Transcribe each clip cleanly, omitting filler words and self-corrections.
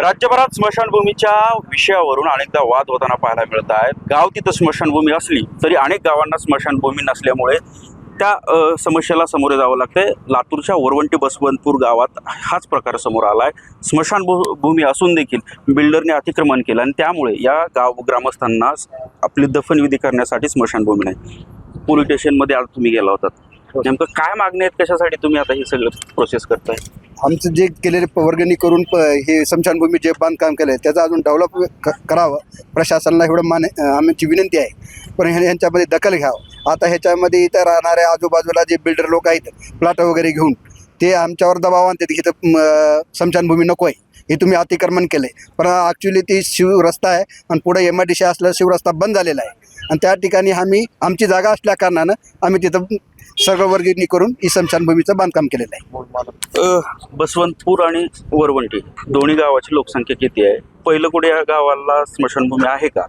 राज्यभरात स्मशानभूमीच्या विषयावरून अनेकदा वाद होताना पाहायला मिळत आहे. गाव तिथं स्मशानभूमी असली तरी अनेक गावांना स्मशानभूमी नसल्यामुळे त्या समस्येला सामोरे जावं लागते. लातूरच्या वरवंटी बसवंतपूर गावात हाच प्रकार समोर आला आहे. स्मशानभूमी असून देखील बिल्डरने अतिक्रमण केलं आणि त्यामुळे या ग्रामस्थांना आपली दफनविधी करण्यासाठी स्मशानभूमी नाही. पोलीस स्टेशनमध्ये आज तुम्ही गेला होतात, नेमकं काय मागणी आहेत, कशासाठी तुम्ही आता हे सगळं प्रोसेस करताय? आमचं जे केलेले वर्गणी करून हे स्मशानभूमी जे बांधकाम केलं आहे त्याचं अजून डेव्हलप करावं, प्रशासनाला एवढं आमची विनंती आहे. पण ह्यांच्यामध्ये दखल घ्यावं. आता ह्याच्यामध्ये इथं राहणारे आजूबाजूला जे बिल्डर लोक आहेत प्लॉट वगैरे घेऊन ते आमच्यावर दबाव आणतात की इथं स्मशानभूमी नको आहे, हे तुम्ही अतिक्रमण केलं आहे. पण ॲक्च्युली ती शिवरस्ता आहे आणि पुढे MIDC असल्यास शिवरस्ता बंद झालेला आहे आणि त्या ठिकाणी आमची जागा असल्या कारणानं आम्ही तिथं सगळं वर्गणी करून ही स्मशानभूमीचं बांधकाम केलेलं आहे. बसवंतपूर आणि वरवंटी दोन्ही गावाची लोकसंख्या किती आहे? पहिलं कुठे या गावाला स्मशानभूमी आहे का?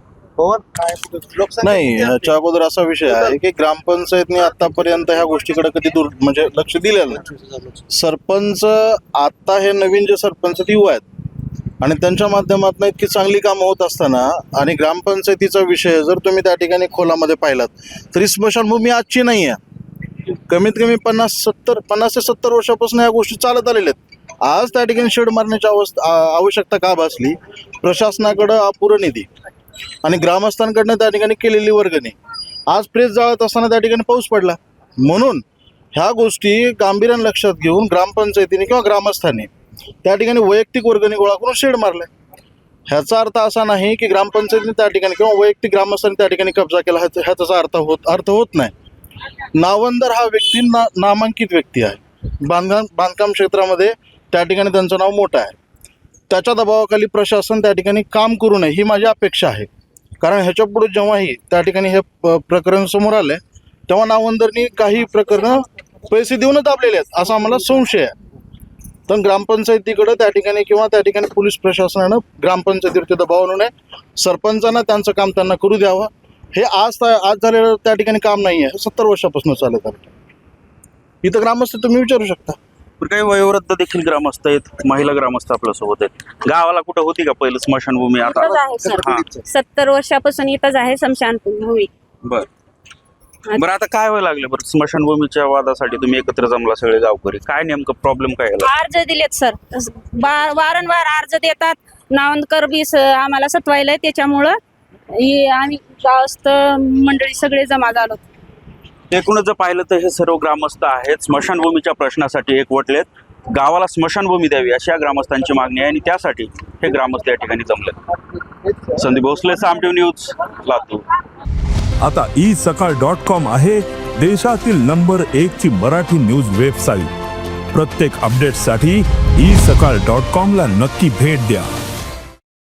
नाही, ह्याच्या अगोदर असा विषय आहे की ग्रामपंचायतने आतापर्यंत ह्या गोष्टीकडे कधी म्हणजे लक्ष दिलेलं नाही. सरपंच आता हे नवीन जे सरपंच युवा आहेत आणि त्यांच्या माध्यमातून इतकी चांगली कामं होत असताना आणि ग्रामपंचायतीचा विषय जर तुम्ही त्या ठिकाणी खोलामध्ये पाहिलात तरी स्मशानभूमी आजची नाही आहे. कमीत कमी 50 ते 70 वर्षापासून या गोष्टी चालत आलेल्या आहेत. आज त्या ठिकाणी शेड मारण्याची आवश्यकता का भासली? प्रशासनाकडं अपुरं निधी आणि ग्रामस्थांकडनं त्या ठिकाणी केलेली वर्गणी. आज प्रेस जाळत असताना त्या ठिकाणी पाऊस पडला, म्हणून ह्या गोष्टी गांभीर्याने लक्षात घेऊन ग्रामपंचायतीने किंवा ग्रामस्थांनी त्या ठिकाणी वैयक्तिक वर्गणी गोळा करून शेड मारले. ह्याचा अर्थ असा नाही की ग्रामपंचायतीने त्या ठिकाणी किंवा वैयक्तिक ग्रामस्थांनी त्या ठिकाणी कब्जा केला, ह्याचा अर्थ होत नाही. नावंदर हा व्यक्ती नामांकित व्यक्ती आहे. बांधकाम क्षेत्रामध्ये त्या ठिकाणी त्यांचं नाव मोठं आहे. त्याच्या दबावाखाली प्रशासन त्या ठिकाणी काम करू नये ही माझी अपेक्षा आहे. कारण ह्याच्या पुढे जेव्हाही त्या ठिकाणी हे प्रकरण समोर आले तेव्हा नावंदरनी काही प्रकरणं पैसे देऊनच दाबलेले आहेत असा आम्हाला संशय आहे. तर ग्रामपंचायतीकडं त्या ठिकाणी किंवा त्या ठिकाणी पोलीस प्रशासनानं ग्रामपंचायतीवरती दबाव आणू नये. सरपंचांना त्यांचं काम त्यांना करू द्यावं. हे आज झालेलं त्या ठिकाणी काम नाही आहे, 70 वर्षापासून चालत आलं. इथं ग्रामस्थ तुम्ही विचारू शकता. काही वयोवृद्ध देखील ग्रामस्थ आहेत, महिला ग्रामस्थ आपल्यासोबत आहेत. गावाला कुठं होती का पहिलं स्मशानभूमी? आता आहे सर, 70 वर्षापासून इथंच आहे स्मशानभूमी. बरं आता काय व्हायला लागलं बरं? स्मशानभूमीच्या वादासाठी तुम्ही एकत्र जमला सगळे गावकरी, काय नेमकं प्रॉब्लेम काय आला? अर्ज दिलेत सर, वारंवार अर्ज देतात. नावंदकर बी आम्हाला सतवायला, त्याच्यामुळं आम्ही गावस्थ मंडळी सगळे जमा झालो. एकूणच जर पाहिलं तर हे सर्व ग्रामस्थ आहेत स्मशानभूमीच्या प्रश्नासाठी एकवटलेत. गावाला स्मशानभूमी द्यावी अशी या ग्रामस्थांची मागणी आहे आणि त्यासाठी हे ग्रामस्थ या ठिकाणी जमलेत. संदीप भोसले, साम टीव्ही न्यूज, लातूर. आता isakal.com आहे देशातील नंबर 1 ची मराठी न्यूज वेबसाईट. प्रत्येक अपडेटसाठी isakal.com ला नक्की भेट द्या.